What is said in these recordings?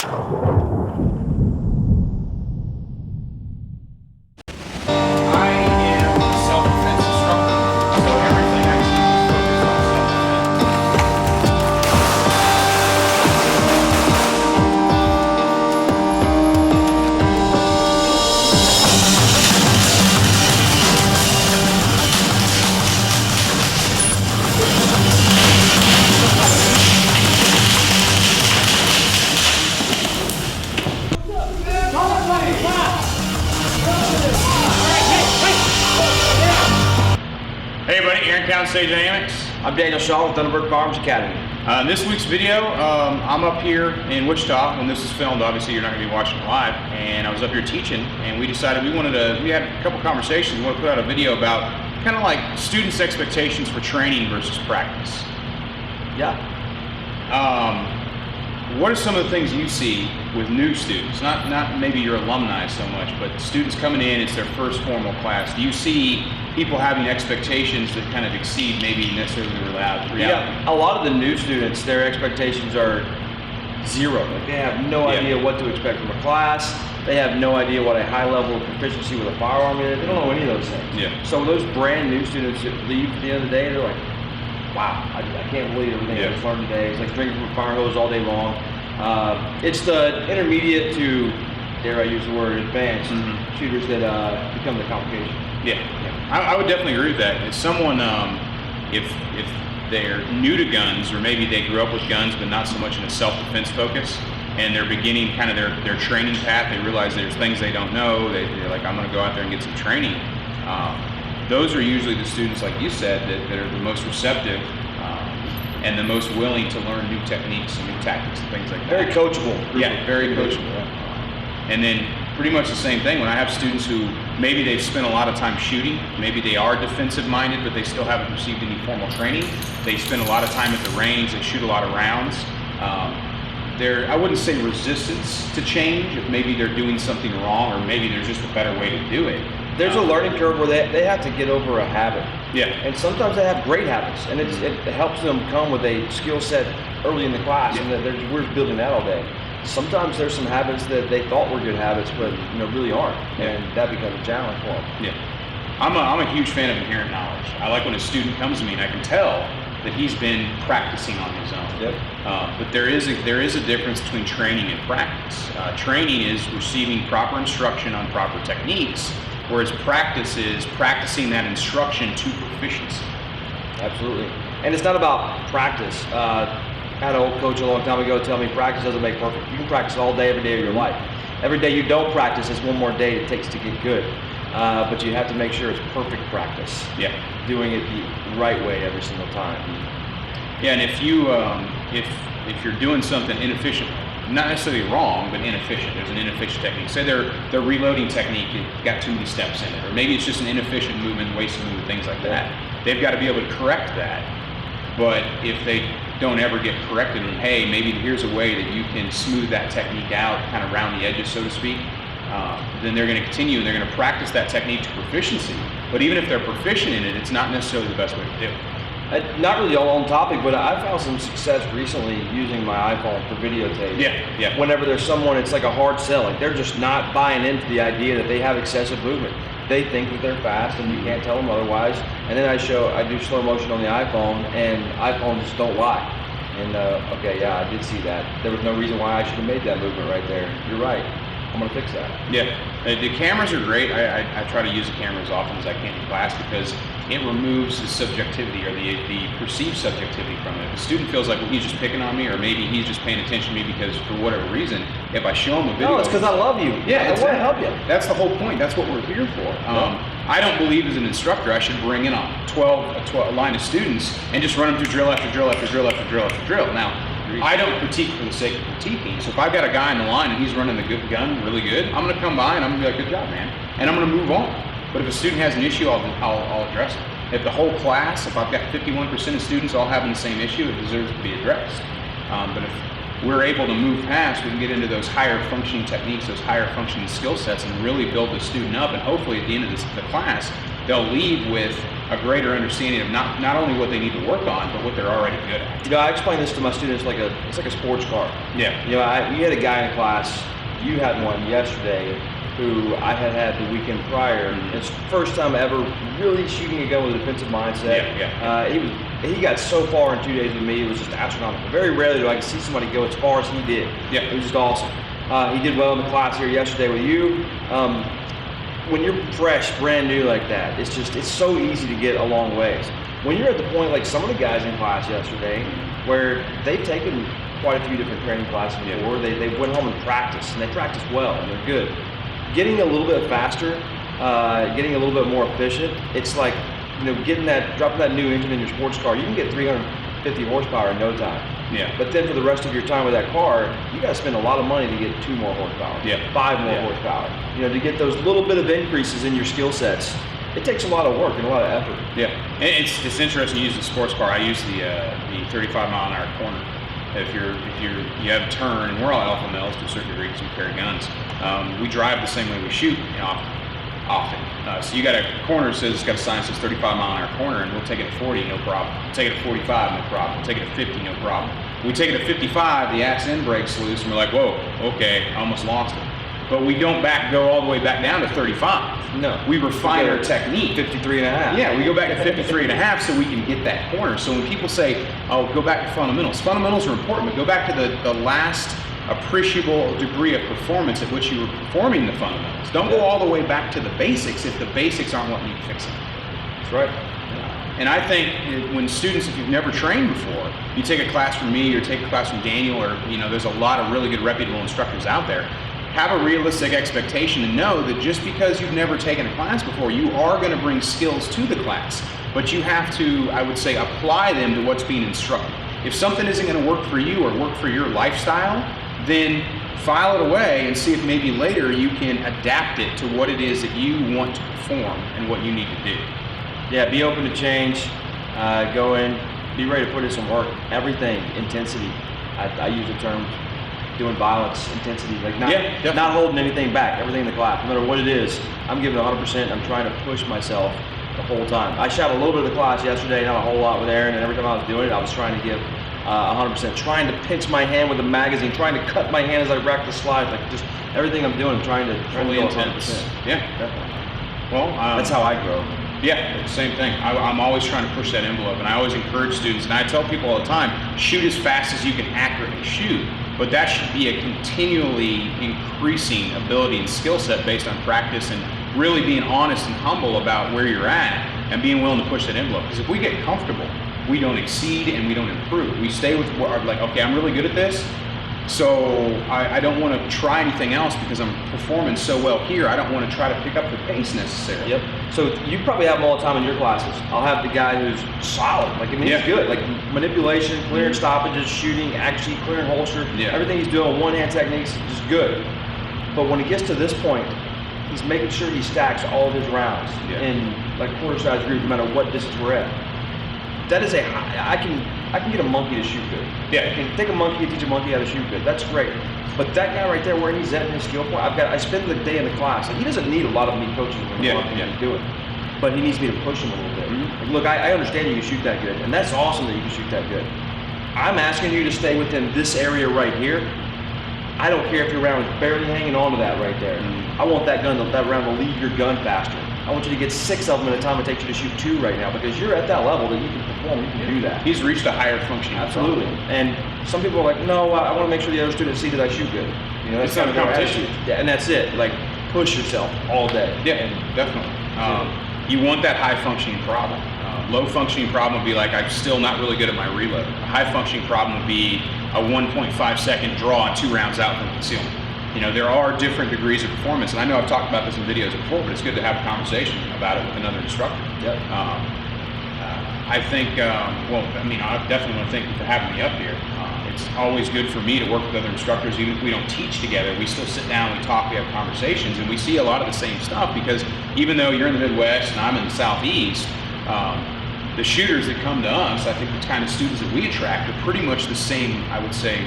Hey everybody, Aaron Cowan, Stage Dynamics. I'm Daniel Shaw with Thunderbird Firearms Academy. In this week's video, I'm up here in Wichita. When this is filmed, obviously you're not going to be watching it live, and I was up here teaching, and we decided we had a couple conversations. We want to put out a video about kind of like students' expectations for training versus practice. Yeah. What are some of the things you see with new students? Not maybe your alumni so much, but students coming in, it's their first formal class. Do you see people having expectations that kind of exceed maybe necessarily the reality? Yeah, a lot of the new students, their expectations are zero. Like they have no idea what to expect from a class. They have no idea what a high level of proficiency with a firearm is. They don't know any of those things. Yeah. So those brand new students that leave at the end of the day, they're like, wow, I can't believe everything I just learned today. It's like drinking from a fire hose all day long. It's the intermediate to, dare I use the word, advanced shooters that become the complication. Yeah. I would definitely agree with that. If someone, if they're new to guns, or maybe they grew up with guns but not so much in a self-defense focus, and they're beginning kind of their training path, they realize there's things they don't know, they're like, I'm going to go out there and get some training. Those are usually the students, like you said, that are the most receptive and the most willing to learn new techniques and new tactics and things like that. Very coachable. Yeah, very coachable. And then pretty much the same thing when I have students who maybe they've spent a lot of time shooting, maybe they are defensive minded, but they still haven't received any formal training. They spend a lot of time at the range, they shoot a lot of rounds. I wouldn't say resistance to change, if maybe they're doing something wrong or maybe there's just a better way to do it. There's a learning curve where they have to get over a habit. Yeah. And sometimes they have great habits, and it helps them come with a skill set early in the class, and we're building that all day. Sometimes there's some habits that they thought were good habits, but really aren't, and that becomes a challenge for them. Yeah. I'm a huge fan of inherent knowledge. I like when a student comes to me and I can tell that he's been practicing on his own. Yep. But there is a difference between training and practice. Training is receiving proper instruction on proper techniques, whereas practice is practicing that instruction to proficiency. Absolutely. And it's not about practice. I had an old coach a long time ago tell me practice doesn't make perfect. You can practice all day, every day of your life. Every day you don't practice is one more day it takes to get good. But you have to make sure it's perfect practice. Yeah. Doing it the right way every single time. Yeah, and if you if you're doing something inefficient, not necessarily wrong, but inefficient. There's an inefficient technique. Say their reloading technique got too many steps in it, or maybe it's just an inefficient movement, wasted movement, things like that. They've got to be able to correct that. But if they don't ever get corrected, and hey, maybe here's a way that you can smooth that technique out, kind of round the edges, so to speak, then they're going to continue and they're going to practice that technique to proficiency. But even if they're proficient in it, it's not necessarily the best way to do it. Not really all on topic, but I found some success recently using my iPhone for videotape. Yeah. Whenever there's someone, it's like a hard sell. Like they're just not buying into the idea that they have excessive movement. They think that they're fast, and you can't tell them otherwise. And then I do slow motion on the iPhone, and iPhones just don't lie. And okay, yeah, I did see that. There was no reason why I should have made that movement right there. You're right. I'm gonna fix that. Yeah, the cameras are great. I try to use the camera as often as I can in class because it removes the subjectivity or the perceived subjectivity from it. If the student feels like, well, he's just picking on me, or maybe he's just paying attention to me because for whatever reason, if I show him a video, no, it's because I love you. Yeah, I want to help you. That's the whole point. That's what we're here for. I don't believe as an instructor I should bring in a line of students and just run them through drill after drill after drill after drill after drill. Now, I don't critique for the sake of critiquing. So if I've got a guy in the line and he's running the good gun really good, I'm going to come by and I'm going to be like, good job, man. And I'm going to move on. But if a student has an issue, I'll address it. If the whole class, if I've got 51% of students all having the same issue, it deserves to be addressed. But if we're able to move past, we can get into those higher functioning techniques, those higher functioning skill sets, and really build the student up. And hopefully at the end of the class, they'll leave with a greater understanding of not only what they need to work on, but what they're already good at. I explain this to my students it's like a sports car. Yeah. We had a guy in class, you had one yesterday, who I had the weekend prior. It's first time ever really shooting a gun with a defensive mindset. He got so far in 2 days with me, it was just astronomical. Very rarely do I see somebody go as far as he did. Yeah. It was just awesome. He did well in the class here yesterday with you. When you're fresh, brand new like that, it's so easy to get a long ways. When you're at the point like some of the guys in class yesterday, where they've taken quite a few different training classes before, they went home and practiced, and they practiced well, and they're good. Getting a little bit faster, getting a little bit more efficient, it's like, dropping that new engine in your sports car, you can get 350 horsepower in no time. Yeah. But then for the rest of your time with that car, you got to spend a lot of money to get 2 more horsepower, 5 more horsepower. To get those little bit of increases in your skill sets, it takes a lot of work and a lot of effort. Yeah, and it's interesting to use the sports car. I use the 35 mile an hour corner. If you have a turn, and we're all alpha males to a certain degree because we carry guns. We drive the same way we shoot often. So you got a corner that says it's got a sign that says 35 mile an hour corner, and we'll take it at 40, no problem. We'll take it at 45, no problem. We'll take it at 50, no problem. When we take it at 55, the axe end breaks loose, and we're like, whoa, okay, I almost lost it. But we don't go all the way back down to 35. No. We refine our technique. 53 and a half. Yeah, we go back to 53 and a half so we can get that corner. So when people say, oh, go back to fundamentals are important, but go back to the last appreciable degree of performance at which you were performing the fundamentals. Don't go all the way back to the basics if the basics aren't what need fixing. That's right. And I think when students, if you've never trained before, you take a class from me or take a class from Daniel, or there's a lot of really good reputable instructors out there, have a realistic expectation and know that just because you've never taken a class before, you are going to bring skills to the class, but you have to, I would say, apply them to what's being instructed. If something isn't going to work for you or work for your lifestyle, then file it away and see if maybe later you can adapt it to what it is that you want to perform and what you need to do. Yeah, be open to change, go in, be ready to put in some work. Everything, intensity. I use the term doing violence, intensity, like not holding anything back, everything in the class, no matter what it is. I'm giving 100%, I'm trying to push myself the whole time. I shot a little bit of the class yesterday, not a whole lot with Aaron, and every time I was doing it, I was trying to give 100%, trying to pinch my hand with the magazine, trying to cut my hand as I rack the slide, like just everything I'm doing, I'm trying to go 100%. Yeah, definitely. Well, that's how I grow. Yeah, same thing. I'm always trying to push that envelope, and I always encourage students, and I tell people all the time, shoot as fast as you can accurately shoot, but that should be a continually increasing ability and skill set based on practice and really being honest and humble about where you're at and being willing to push that envelope. Because if we get comfortable, we don't exceed and we don't improve. We stay with what, like, okay, I'm really good at this, so I don't want to try anything else because I'm performing so well here. I don't want to try to pick up the pace necessarily. Yep. So you probably have them all the time in your classes. I'll have the guy who's solid. Like, I mean, he's good. Like manipulation, clearing stoppages, shooting, actually clearing holster. Yeah. Everything he's doing, one-hand techniques, just good. But when he gets to this point, he's making sure he stacks all of his rounds in like quarter-size group, no matter what distance we're at. That is I can get a monkey to shoot good. Yeah. I can take a monkey and teach a monkey how to shoot good. That's great. But that guy right there, where he's at in his skill point, I spend the day in the class. Like, he doesn't need a lot of me coaching him to do it. But he needs me to push him a little bit. Like, look, I understand you can shoot that good, and that's awesome that you can shoot that good. I'm asking you to stay within this area right here. I don't care if your round is barely hanging on to that right there. I want that round to leave your gun faster. I want you to get 6 of them at a time. It takes you to shoot 2 right now because you're at that level that you can perform. You can do that. He's reached a higher functioning. Absolutely. And some people are like, no, I want to make sure the other students see that I shoot good. That's not a competition. Yeah, and that's it. Like, push yourself all day. Yeah, definitely. You want that high functioning problem. Low functioning problem would be like, I'm still not really good at my reload. A high functioning problem would be a 1.5 second draw and 2 rounds out from concealment. There are different degrees of performance, and I know I've talked about this in videos before, but it's good to have a conversation about it with another instructor. Yep. I think, I definitely want to thank you for having me up here. It's always good for me to work with other instructors, even if we don't teach together. We still sit down, we talk, we have conversations, and we see a lot of the same stuff because even though you're in the Midwest and I'm in the Southeast, the shooters that come to us, I think the kind of students that we attract are pretty much the same, I would say,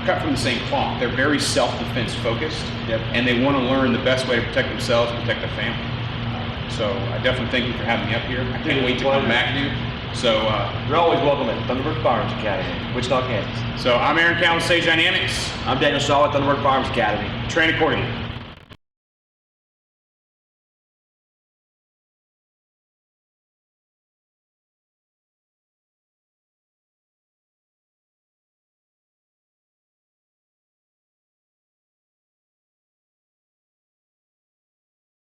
cut from the same cloth. They're very self-defense focused, and they want to learn the best way to protect themselves and protect their family. So I definitely thank you for having me up here. I can't Dude, wait it's to a come pleasure. back, dude. So, You're always welcome at Thunderbird Firearms Academy, Wichita, Kansas. I'm Aaron Cowan, Sage Dynamics. I'm Daniel Shaw at Thunderbird Firearms Academy. Train accordingly.